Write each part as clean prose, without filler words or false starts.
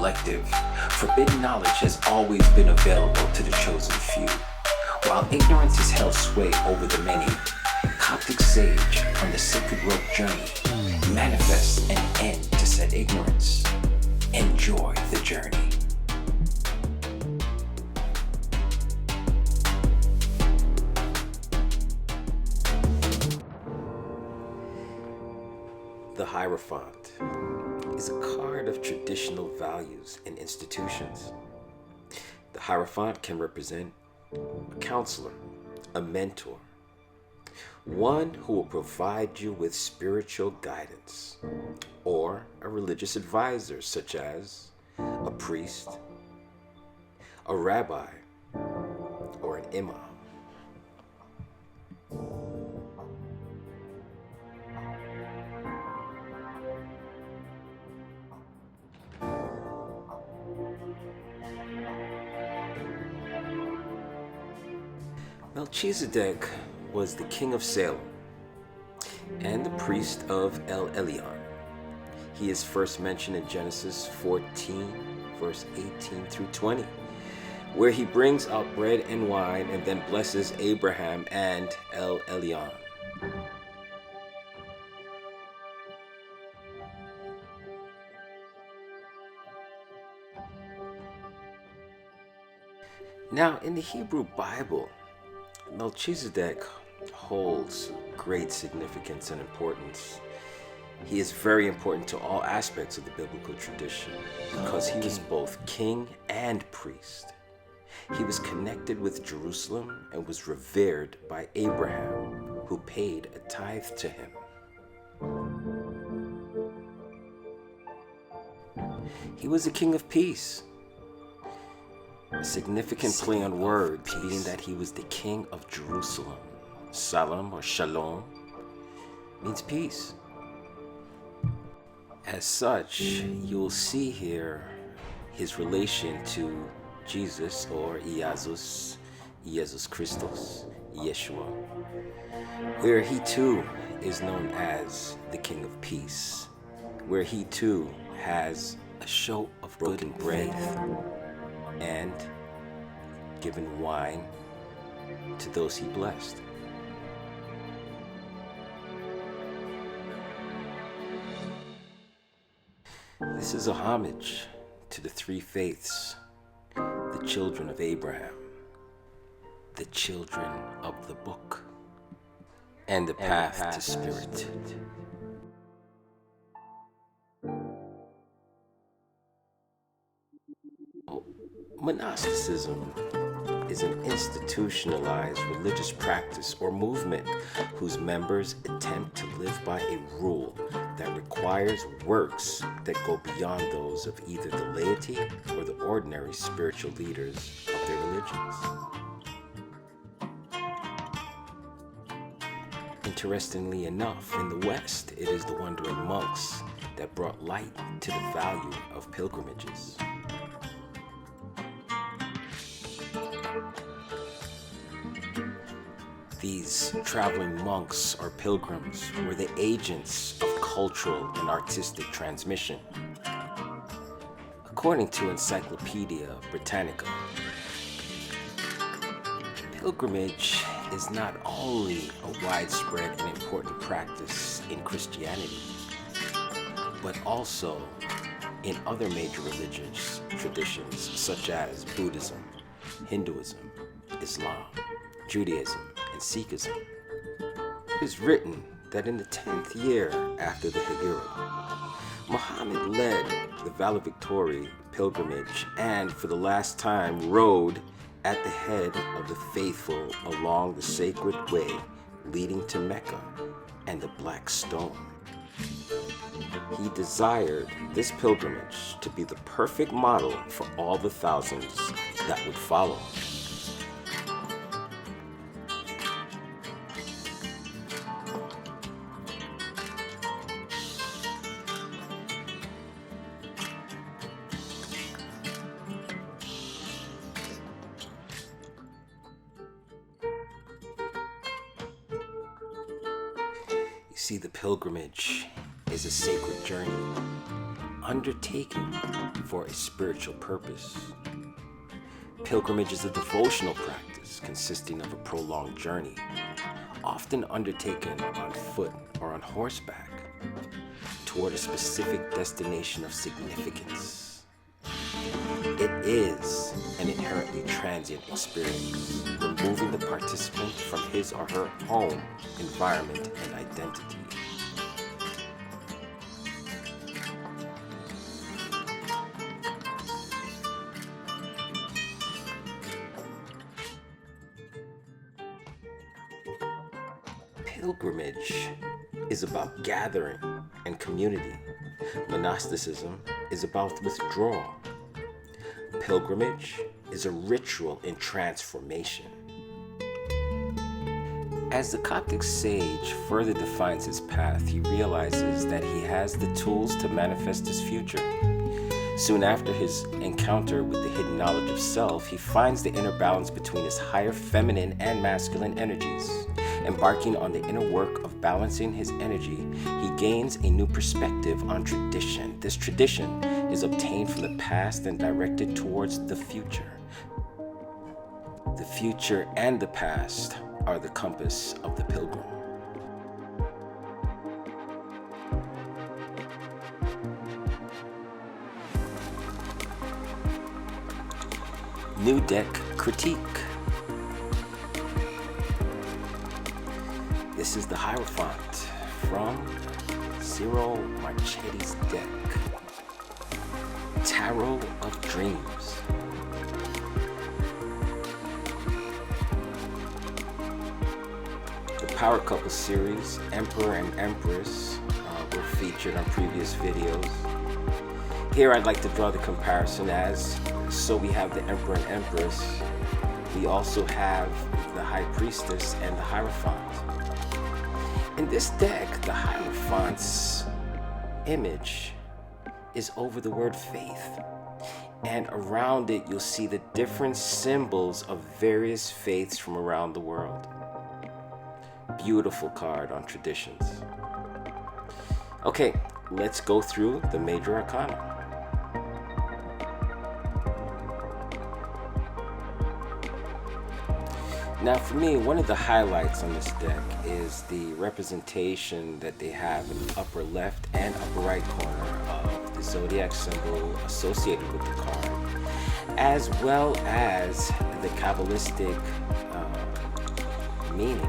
collective, forbidden knowledge has always been available to the chosen few. While ignorance has held sway over the many, Coptic Sage on the sacred road journey manifests an end to said ignorance. Enjoy the journey. The Hierophant is a card of traditional values and institutions. The Hierophant can represent a counselor, a mentor, one who will provide you with spiritual guidance, or a religious advisor such as a priest, a rabbi, or an imam. Melchizedek was the king of Salem and the priest of El Elyon. He is first mentioned in Genesis 14, verse 18 through 20, where he brings out bread and wine and then blesses Abraham and El Elyon. Now, in the Hebrew Bible, Melchizedek holds great significance and importance. He is very important to all aspects of the biblical tradition because he was both king and priest. He was connected with Jerusalem and was revered by Abraham, who paid a tithe to him. He was a king of peace. A significant play on words being that he was the king of Jerusalem. Salam or Shalom means peace. As such, you'll see here his relation to Jesus or Jesus Christos, Yeshua, where he too is known as the King of Peace, where he too has a show of broken bread and given wine to those he blessed. This is a homage to the three faiths, the children of Abraham, the children of the book, and the path to spirit. Monasticism is an institutionalized religious practice or movement whose members attempt to live by a rule that requires works that go beyond those of either the laity or the ordinary spiritual leaders of their religions. Interestingly enough, in the West, it is the wandering monks that brought light to the value of pilgrimages. These traveling monks or pilgrims were the agents of cultural and artistic transmission. According to Encyclopedia Britannica, pilgrimage is not only a widespread and important practice in Christianity, but also in other major religious traditions such as Buddhism, Hinduism, Islam, Judaism, and Sikhism. It is written that in the 10th year after the Hijra, Muhammad led the valedictory pilgrimage and for the last time rode at the head of the faithful along the sacred way leading to Mecca and the Black Stone. He desired this pilgrimage to be the perfect model for all the thousands that would follow. See, the pilgrimage is a sacred journey undertaken for a spiritual purpose. Pilgrimage is a devotional practice consisting of a prolonged journey, often undertaken on foot or on horseback, toward a specific destination of significance. It is an inherently transient experience, removing the participant from his or her home, environment, and identity. Pilgrimage is about gathering and community. Monasticism is about withdrawal. Pilgrimage is a ritual in transformation. As the Coptic Sage further defines his path, he realizes that he has the tools to manifest his future. Soon after his encounter with the hidden knowledge of self, he finds the inner balance between his higher feminine and masculine energies. Embarking on the inner work of balancing his energy, he gains a new perspective on tradition. This tradition is obtained from the past and directed towards the future. The future and the past are the compass of the pilgrim. New deck critique. This is the Hierophant from Zero Marchetti's deck. Tarot of Dreams. The Power Couple series, Emperor and Empress, were featured on previous videos. Here I'd like to draw the comparison so we have the Emperor and Empress. We also have the High Priestess and the Hierophant. In this deck, the Hierophant's image is over the word faith, and around it you'll see the different symbols of various faiths from around the world. Beautiful card on traditions. Okay, let's go through the major arcana. Now for me, one of the highlights on this deck is the representation that they have in the upper left and upper right corner of the zodiac symbol associated with the card, as well as the Kabbalistic meaning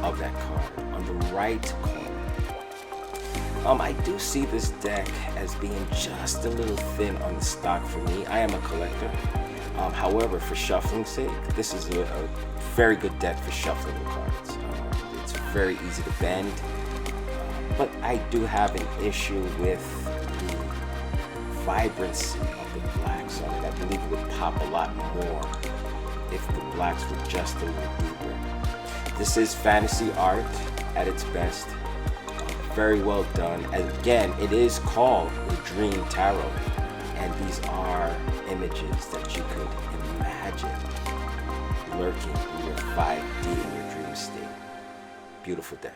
of that card on the right corner. I do see this deck as being just a little thin on the stock for me. I am a collector. However, for shuffling sake, this is a very good deck for shuffling the cards. It's very easy to bend, but I do have an issue with the vibrancy of the blacks on it. I believe it would pop a lot more if the blacks were just a little deeper. This is fantasy art at its best. Very well done. Again, it is called the Dream Tarot, and these are images that you could imagine lurking in your 5D in your dream state. Beautiful deck.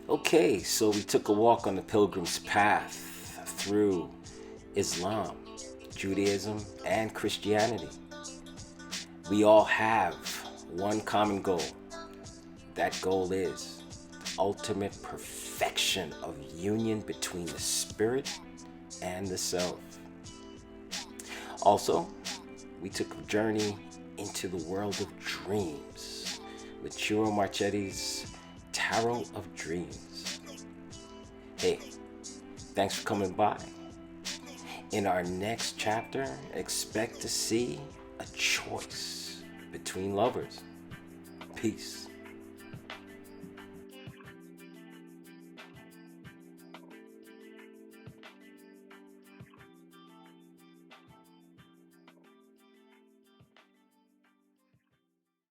Okay, so we took a walk on the pilgrim's path through Islam, Judaism, and Christianity. We all have one common goal. That goal is the ultimate perfection of union between the spirit and the self. Also, we took a journey into the world of dreams with Ciro Marchetti's Tarot of Dreams. Hey, thanks for coming by. In our next chapter, expect to see a choice between lovers. Peace.